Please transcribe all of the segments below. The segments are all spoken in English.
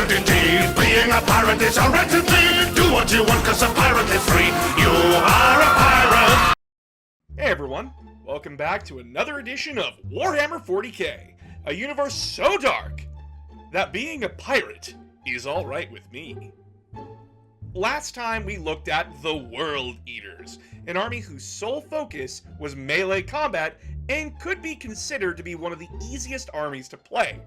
pirate indeed. Being a pirate is a right to thief. Do what you want, cause a pirate is free. You are a pirate. Hey everyone, welcome back to another edition of Warhammer 40k, a universe so dark that being a pirate is alright with me. Last time we looked at the World Eaters, an army whose sole focus was melee combat and could be considered to be one of the easiest armies to play.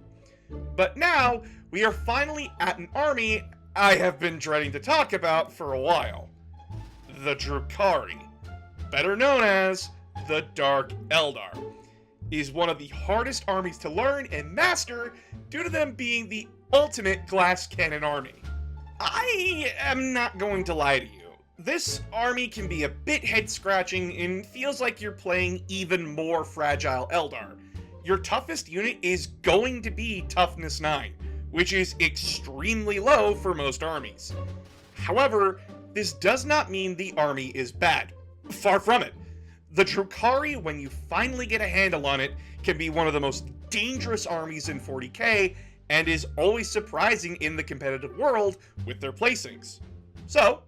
But now, we are finally at an army I have been dreading to talk about for a while. The Drukhari, better known as the Dark Eldar, is one of the hardest armies to learn and master due to them being the ultimate glass cannon army. I am not going to lie to you. This army can be a bit head-scratching and feels like you're playing even more fragile Eldar. Your toughest unit is going to be Toughness 9, which is extremely low for most armies. However, this does not mean the army is bad. Far from it. The Drukhari, when you finally get a handle on it, can be one of the most dangerous armies in 40k, and is always surprising in the competitive world with their placings. So,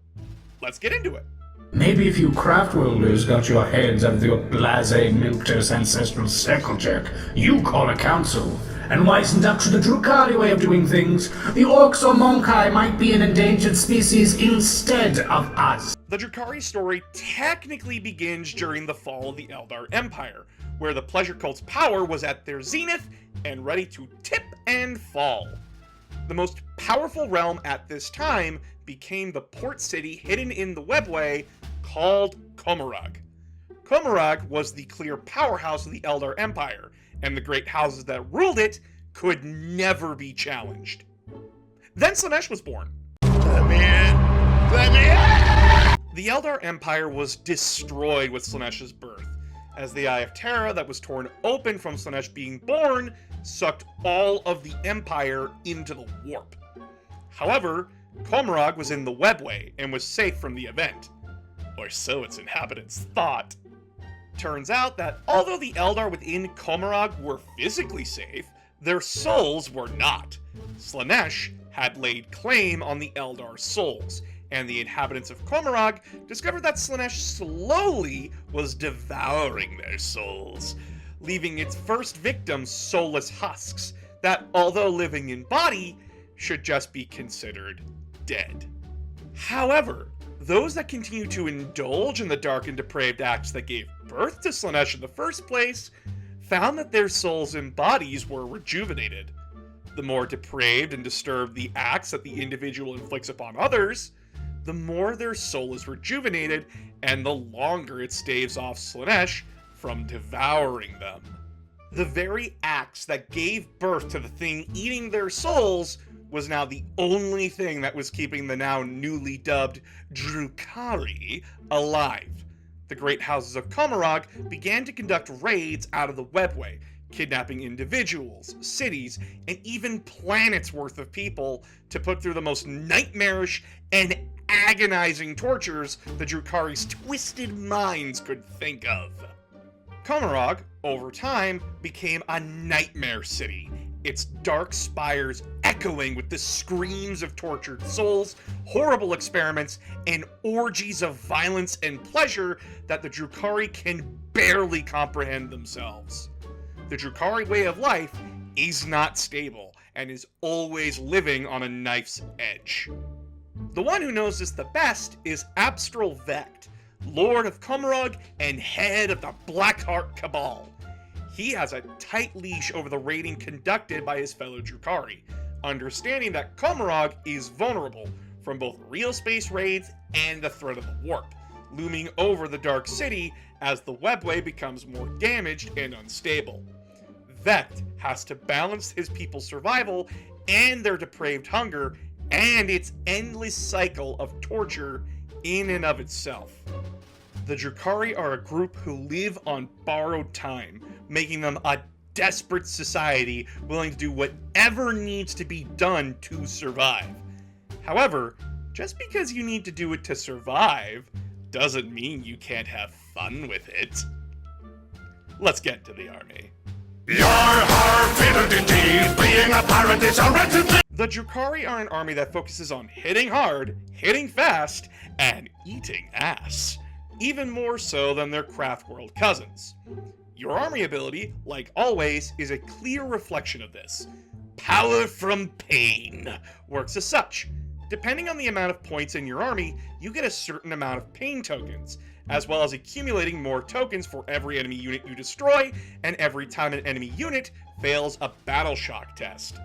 let's get into it. Maybe if you craft worlders got your heads out of your blasé milquetoast ancestral circle jerk, you call a council, and wisened up to the Drukhari way of doing things, the orcs or Homunculi might be an endangered species instead of us. The Drukhari story technically begins during the fall of the Eldar Empire, where the pleasure cult's power was at their zenith and ready to tip and fall. The most powerful realm at this time became the port city hidden in the webway called Commorragh. Commorragh was the clear powerhouse of the Eldar Empire, and the great houses that ruled it could never be challenged. Then Slaanesh was born. Let me in! Let me in! The Eldar Empire was destroyed with Slaanesh's birth, as the Eye of Terra that was torn open from Slaanesh being born sucked all of the Empire into the warp. However, Commorragh was in the webway and was safe from the event. Or so its inhabitants thought. Turns out that although the Eldar within Commorragh were physically safe, their souls were not. Slaanesh had laid claim on the Eldar souls, and the inhabitants of Commorragh discovered that Slaanesh slowly was devouring their souls, leaving its first victims soulless husks that, although living in body, should just be considered dead. However, those that continue to indulge in the dark and depraved acts that gave birth to Slaanesh in the first place found that their souls and bodies were rejuvenated. The more depraved and disturbed the acts that the individual inflicts upon others, the more their soul is rejuvenated and the longer it staves off Slaanesh from devouring them. The very acts that gave birth to the thing eating their souls was now the only thing that was keeping the now newly dubbed Drukhari alive. The great houses of Commorragh began to conduct raids out of the webway, kidnapping individuals, cities, and even planets worth of people to put through the most nightmarish and agonizing tortures the Drukhari's twisted minds could think of. Commorragh, over time, became a nightmare city, its dark spires echoing with the screams of tortured souls, horrible experiments, and orgies of violence and pleasure that the Drukhari can barely comprehend themselves. The Drukhari way of life is not stable, and is always living on a knife's edge. The one who knows this the best is Abstral Vecht, Lord of Commorragh and head of the Blackheart Cabal. He has a tight leash over the raiding conducted by his fellow Drukhari, understanding that Commorragh is vulnerable from both real space raids and the threat of the warp, looming over the Dark City as the webway becomes more damaged and unstable. Vecht has to balance his people's survival and their depraved hunger and its endless cycle of torture in and of itself. The Drukhari are a group who live on borrowed time, making them a desperate society willing to do whatever needs to be done to survive. However, just because you need to do it to survive doesn't mean you can't have fun with it. Let's get to the army. You're hard-fitted indeed. Being a pirate is a wretched thing. The Drukhari are an army that focuses on hitting hard, hitting fast, and eating ass. Even more so than their craft world cousins. Your army ability, like always, is a clear reflection of this. Power from Pain works as such. Depending on the amount of points in your army, you get a certain amount of pain tokens, as well as accumulating more tokens for every enemy unit you destroy, and every time an enemy unit fails a battle shock test.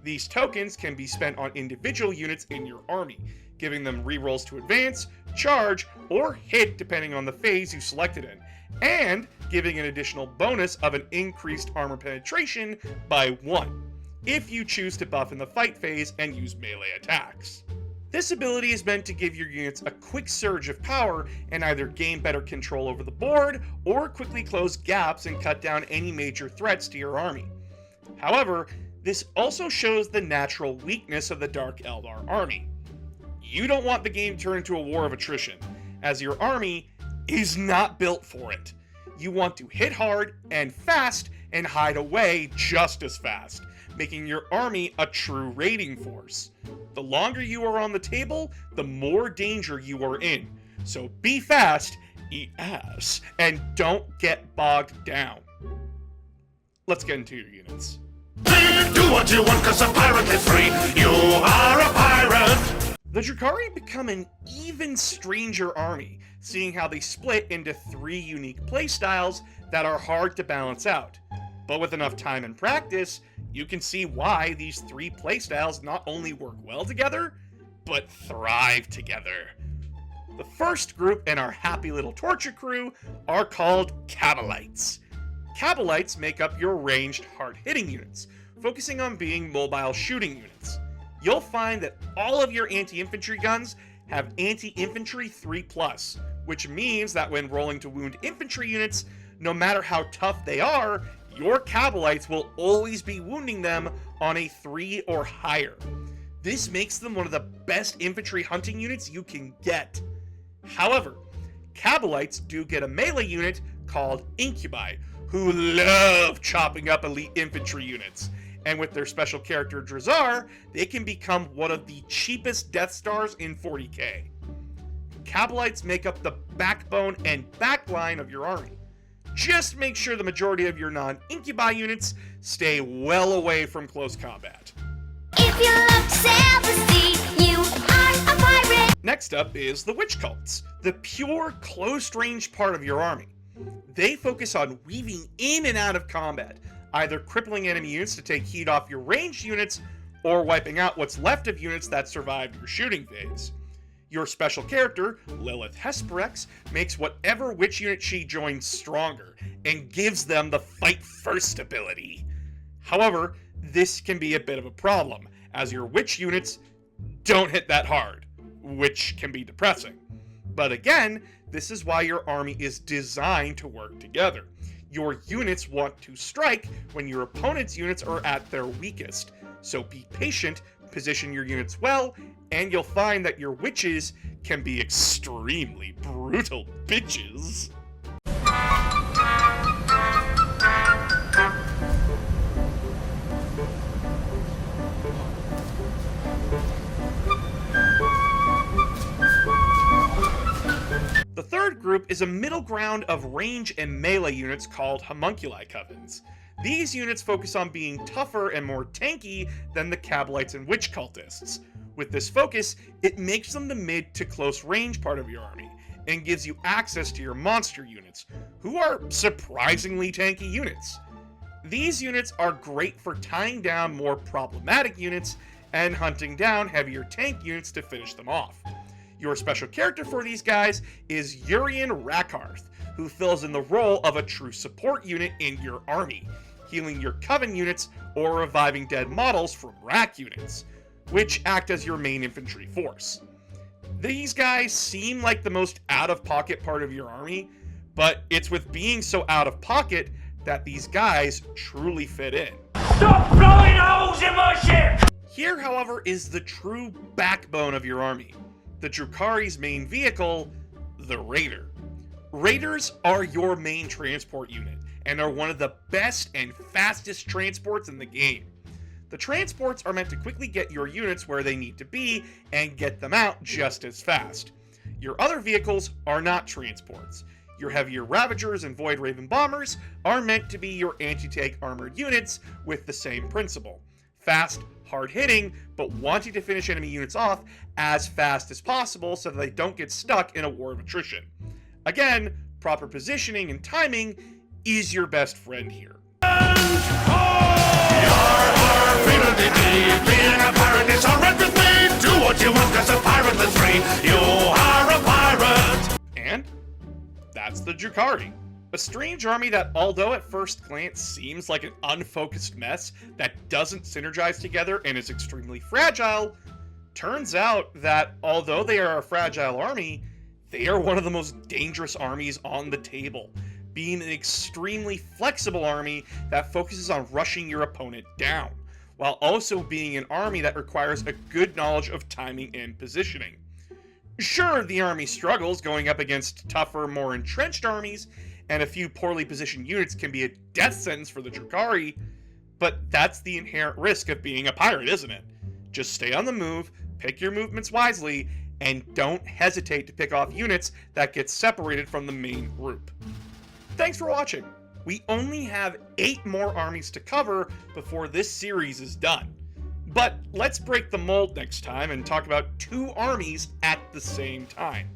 These tokens can be spent on individual units in your army, giving them rerolls to advance, charge, or hit depending on the phase you selected in, and giving an additional bonus of an increased armor penetration by 1, if you choose to buff in the fight phase and use melee attacks. This ability is meant to give your units a quick surge of power and either gain better control over the board, or quickly close gaps and cut down any major threats to your army. However, this also shows the natural weakness of the Dark Eldar army. You don't want the game turned into a war of attrition, as your army is not built for it. You want to hit hard and fast and hide away just as fast, making your army a true raiding force. The longer you are on the table, the more danger you are in. So be fast, eat ass, and don't get bogged down. Let's get into your units. Do what you want, cause a pirate is free. You are a pirate. The Drukhari become an even stranger army, seeing how they split into 3 unique playstyles that are hard to balance out. But with enough time and practice, you can see why these 3 playstyles not only work well together, but thrive together. The first group in our happy little torture crew are called Cabalites. Cabalites make up your ranged, hard-hitting units, focusing on being mobile shooting units. You'll find that all of your anti-infantry guns have anti-infantry 3+, which means that when rolling to wound infantry units, no matter how tough they are, your Cabalites will always be wounding them on a 3 or higher. This makes them one of the best infantry hunting units you can get. However, Cabalites do get a melee unit called Incubi, who love chopping up elite infantry units. And with their special character Drazar, they can become one of the cheapest Death Stars in 40k. Cabalites make up the backbone and backline of your army. Just make sure the majority of your non-Incubi units stay well away from close combat. If you love to sail the sea, you are a pirate. Next up is the Witch Cults, the pure close-range part of your army. They focus on weaving in and out of combat, either crippling enemy units to take heat off your ranged units, or wiping out what's left of units that survived your shooting phase. Your special character, Lilith Hesperex, makes whatever witch unit she joins stronger, and gives them the Fight First ability. However, this can be a bit of a problem, as your witch units don't hit that hard, which can be depressing. But again, this is why your army is designed to work together. Your units want to strike when your opponent's units are at their weakest, so be patient, position your units well, and you'll find that your witches can be extremely brutal bitches. The third group is a middle ground of range and melee units called Homunculi Covens. These units focus on being tougher and more tanky than the Cabalites and Witch Cultists. With this focus, it makes them the mid to close range part of your army, and gives you access to your monster units, who are surprisingly tanky units. These units are great for tying down more problematic units and hunting down heavier tank units to finish them off. Your special character for these guys is Urian Rakarth, who fills in the role of a true support unit in your army, healing your Coven units or reviving dead models from Rack units, which act as your main infantry force. These guys seem like the most out-of-pocket part of your army, but it's with being so out-of-pocket that these guys truly fit in. Stop blowing holes in my ship! Here, however, is the true backbone of your army, the Drukhari's main vehicle, the Raider. Raiders are your main transport unit, and are one of the best and fastest transports in the game. The transports are meant to quickly get your units where they need to be and get them out just as fast. Your other vehicles are not transports. Your heavier Ravagers and Void Raven Bombers are meant to be your anti-tank armored units with the same principle. Fast, hard-hitting, but wanting to finish enemy units off as fast as possible so that they don't get stuck in a war of attrition. Again, proper positioning and timing is your best friend here. Being a pirate is alright with me. Do what you want, cause a pirate lives free. You are a pirate. And that's the Drukhari. A strange army that, although at first glance seems like an unfocused mess that doesn't synergize together and is extremely fragile, turns out that although they are a fragile army, they are one of the most dangerous armies on the table, being an extremely flexible army that focuses on rushing your opponent down, while also being an army that requires a good knowledge of timing and positioning. Sure, the army struggles going up against tougher, more entrenched armies, and a few poorly positioned units can be a death sentence for the Drukhari, but that's the inherent risk of being a pirate, isn't it? Just stay on the move, pick your movements wisely, and don't hesitate to pick off units that get separated from the main group. Thanks for watching. We only have 8 more armies to cover before this series is done. But let's break the mold next time and talk about 2 armies at the same time.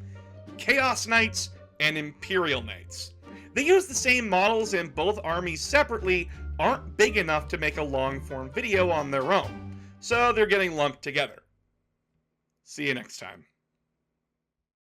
Chaos Knights and Imperial Knights. They use the same models, and both armies separately aren't big enough to make a long-form video on their own, so they're getting lumped together. See you next time.